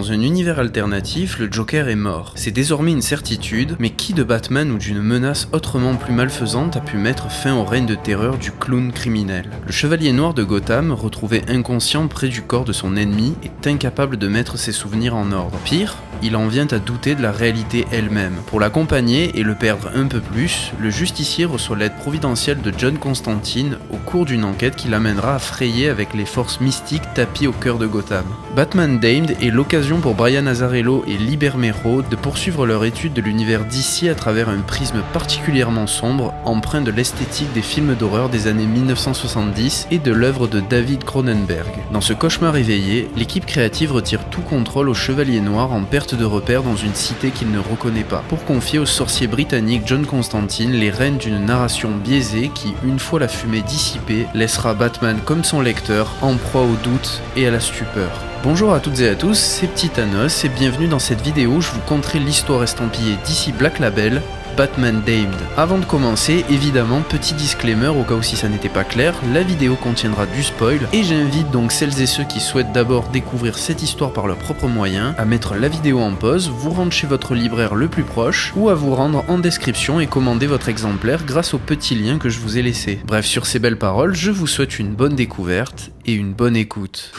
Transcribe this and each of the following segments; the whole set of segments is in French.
Dans un univers alternatif, le Joker est mort. C'est désormais une certitude, mais qui de Batman ou d'une menace autrement plus malfaisante a pu mettre fin au règne de terreur du clown criminel? Le Chevalier Noir de Gotham, retrouvé inconscient près du corps de son ennemi, est incapable de mettre ses souvenirs en ordre. Pire, il en vient à douter de la réalité elle-même. Pour l'accompagner et le perdre un peu plus, le justicier reçoit l'aide providentielle de John Constantine au cours d'une enquête qui l'amènera à frayer avec les forces mystiques tapies au cœur de Gotham. Batman Damned est l'occasion pour Brian Azzarello et Lee Bermejo de poursuivre leur étude de l'univers DC à travers un prisme particulièrement sombre, empreint de l'esthétique des films d'horreur des années 1970 et de l'œuvre de David Cronenberg. Dans ce cauchemar éveillé, l'équipe créative retire tout contrôle au Chevalier Noir en perte de repère dans une cité qu'il ne reconnaît pas, pour confier au sorcier britannique John Constantine les rênes d'une narration biaisée qui, une fois la fumée dissipée, laissera Batman comme son lecteur en proie au doute et à la stupeur. Bonjour à toutes et à tous, c'est Petit Thanos et bienvenue dans cette vidéo où je vous conterai l'histoire estampillée DC Black Label, Batman Damned. Avant de commencer, évidemment, petit disclaimer au cas où si ça n'était pas clair, la vidéo contiendra du spoil et j'invite donc celles et ceux qui souhaitent d'abord découvrir cette histoire par leurs propres moyens à mettre la vidéo en pause, vous rendre chez votre libraire le plus proche ou à vous rendre en description et commander votre exemplaire grâce au petit lien que je vous ai laissé. Bref, sur ces belles paroles, je vous souhaite une bonne découverte et une bonne écoute.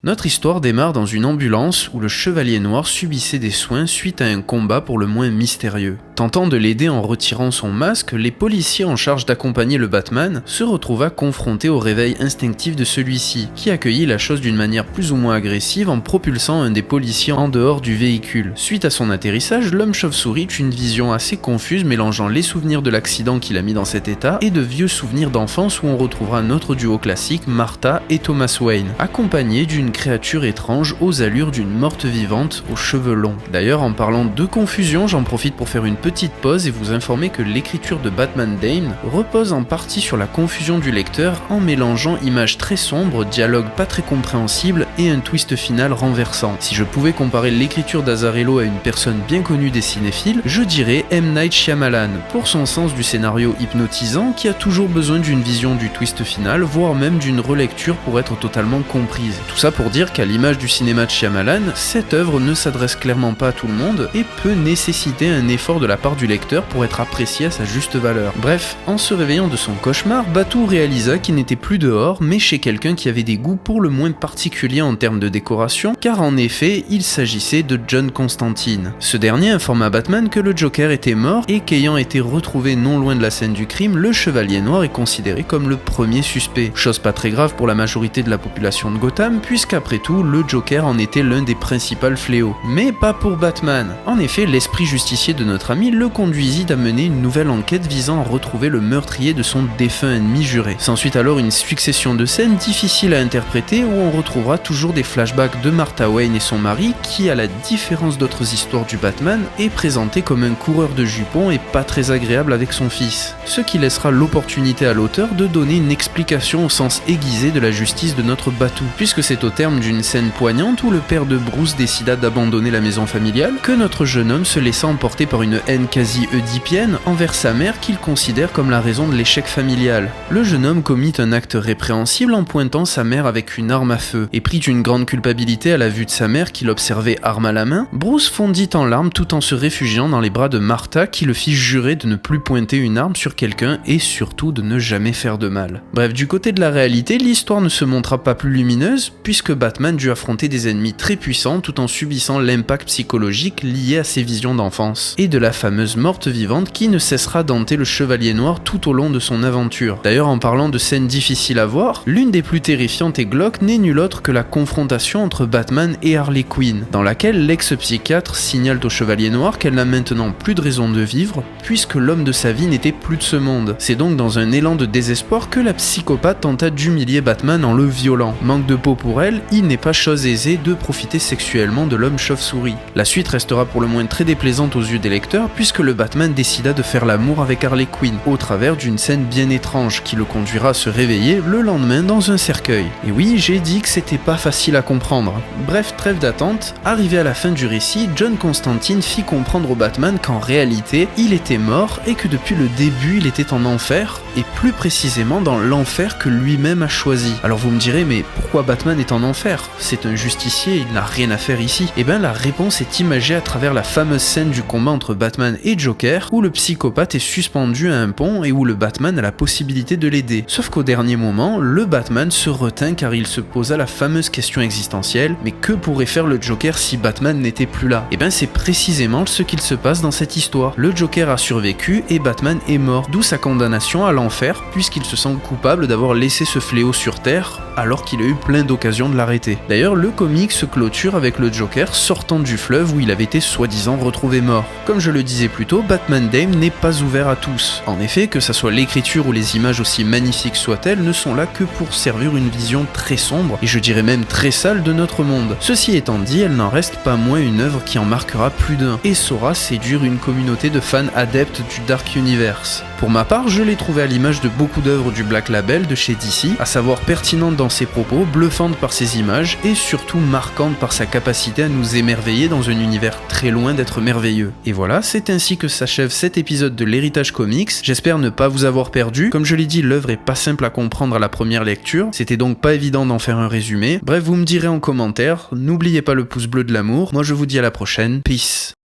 Notre histoire démarre dans une ambulance où le Chevalier Noir subissait des soins suite à un combat pour le moins mystérieux. Tentant de l'aider en retirant son masque, les policiers en charge d'accompagner le Batman se retrouva confrontés au réveil instinctif de celui-ci, qui accueillit la chose d'une manière plus ou moins agressive en propulsant un des policiers en dehors du véhicule. Suite à son atterrissage, l'homme chauve-souris eut une vision assez confuse mélangeant les souvenirs de l'accident qui l'a mis dans cet état et de vieux souvenirs d'enfance où on retrouvera notre duo classique Martha et Thomas Wayne, accompagnés d'une créature étrange aux allures d'une morte vivante aux cheveux longs. D'ailleurs, en parlant de confusion, j'en profite pour faire une petite pause et vous informer que l'écriture de Batman Damned repose en partie sur la confusion du lecteur en mélangeant images très sombres, dialogues pas très compréhensibles et un twist final renversant. Si je pouvais comparer l'écriture d'Azzarello à une personne bien connue des cinéphiles, je dirais M. Night Shyamalan, pour son sens du scénario hypnotisant qui a toujours besoin d'une vision du twist final, voire même d'une relecture pour être totalement comprise. Tout ça pour dire qu'à l'image du cinéma de Shyamalan, cette œuvre ne s'adresse clairement pas à tout le monde et peut nécessiter un effort de la part du lecteur pour être apprécié à sa juste valeur. Bref, en se réveillant de son cauchemar, Batou réalisa qu'il n'était plus dehors, mais chez quelqu'un qui avait des goûts pour le moins particuliers en termes de décoration, car en effet, il s'agissait de John Constantine. Ce dernier informa Batman que le Joker était mort et qu'ayant été retrouvé non loin de la scène du crime, le Chevalier Noir est considéré comme le premier suspect. Chose pas très grave pour la majorité de la population de Gotham, puisqu'après tout, le Joker en était l'un des principaux fléaux. Mais pas pour Batman. En effet, l'esprit justicier de notre ami le conduisit à mener une nouvelle enquête visant à retrouver le meurtrier de son défunt ennemi juré. S'ensuit alors une succession de scènes difficiles à interpréter où on retrouvera toujours des flashbacks de Martha Wayne et son mari qui, à la différence d'autres histoires du Batman, est présenté comme un coureur de jupons et pas très agréable avec son fils. Ce qui laissera l'opportunité à l'auteur de donner une explication au sens aiguisé de la justice de notre Batou, puisque c'est au terme d'une scène poignante où le père de Bruce décida d'abandonner la maison familiale que notre jeune homme se laissa emporter par une haine quasi oedipienne envers sa mère qu'il considère comme la raison de l'échec familial. Le jeune homme commit un acte répréhensible en pointant sa mère avec une arme à feu et prit une grande culpabilité à la vue de sa mère qui l'observait arme à la main. Bruce fondit en larmes tout en se réfugiant dans les bras de Martha qui le fit jurer de ne plus pointer une arme sur quelqu'un et surtout de ne jamais faire de mal. Bref, du côté de la réalité, l'histoire ne se montra pas plus lumineuse puisque Batman dut affronter des ennemis très puissants tout en subissant l'impact psychologique lié à ses visions d'enfance et de la fameuse morte vivante qui ne cessera d'hanter le Chevalier Noir tout au long de son aventure. D'ailleurs, en parlant de scènes difficiles à voir, l'une des plus terrifiantes et glauques n'est nulle autre que la confrontation entre Batman et Harley Quinn, dans laquelle l'ex-psychiatre signale au Chevalier Noir qu'elle n'a maintenant plus de raison de vivre puisque l'homme de sa vie n'était plus de ce monde. C'est donc dans un élan de désespoir que la psychopathe tenta d'humilier Batman en le violant. Manque de peau pour elle, rappel, il n'est pas chose aisée de profiter sexuellement de l'homme chauve-souris. La suite restera pour le moins très déplaisante aux yeux des lecteurs puisque le Batman décida de faire l'amour avec Harley Quinn, au travers d'une scène bien étrange qui le conduira à se réveiller le lendemain dans un cercueil. Et oui, j'ai dit que c'était pas facile à comprendre. Bref, trêve d'attente, arrivé à la fin du récit, John Constantine fit comprendre au Batman qu'en réalité, il était mort et que depuis le début, il était en enfer, et plus précisément dans l'enfer que lui-même a choisi. Alors vous me direz, mais pourquoi Batman est en enfer? C'est un justicier, il n'a rien à faire ici. Eh bien la réponse est imagée à travers la fameuse scène du combat entre Batman et Joker, où le psychopathe est suspendu à un pont et où le Batman a la possibilité de l'aider. Sauf qu'au dernier moment, le Batman se retint car il se posa la fameuse question existentielle, mais que pourrait faire le Joker si Batman n'était plus là? Eh bien c'est précisément ce qu'il se passe dans cette histoire. Le Joker a survécu et Batman est mort, d'où sa condamnation à l'enfer, puisqu'il se sent coupable d'avoir laissé ce fléau sur Terre, alors qu'il a eu plein d'occasions de l'arrêter. D'ailleurs, le comic se clôture avec le Joker sortant du fleuve où il avait été soi-disant retrouvé mort. Comme je le disais plus tôt, Batman Damned n'est pas ouvert à tous. En effet, que ça soit l'écriture ou les images aussi magnifiques soient-elles, ne sont là que pour servir une vision très sombre, et je dirais même très sale de notre monde. Ceci étant dit, elle n'en reste pas moins une œuvre qui en marquera plus d'un, et saura séduire une communauté de fans adeptes du Dark Universe. Pour ma part, je l'ai trouvé à l'image de beaucoup d'œuvres du Black Label de chez DC, à savoir pertinente dans ses propos, bluffante par ses images et surtout marquante par sa capacité à nous émerveiller dans un univers très loin d'être merveilleux. Et voilà, c'est ainsi que s'achève cet épisode de l'Héritage Comics. J'espère ne pas vous avoir perdu. Comme je l'ai dit, l'œuvre est pas simple à comprendre à la première lecture, c'était donc pas évident d'en faire un résumé. Bref, vous me direz en commentaire, n'oubliez pas le pouce bleu de l'amour. Moi je vous dis à la prochaine, peace.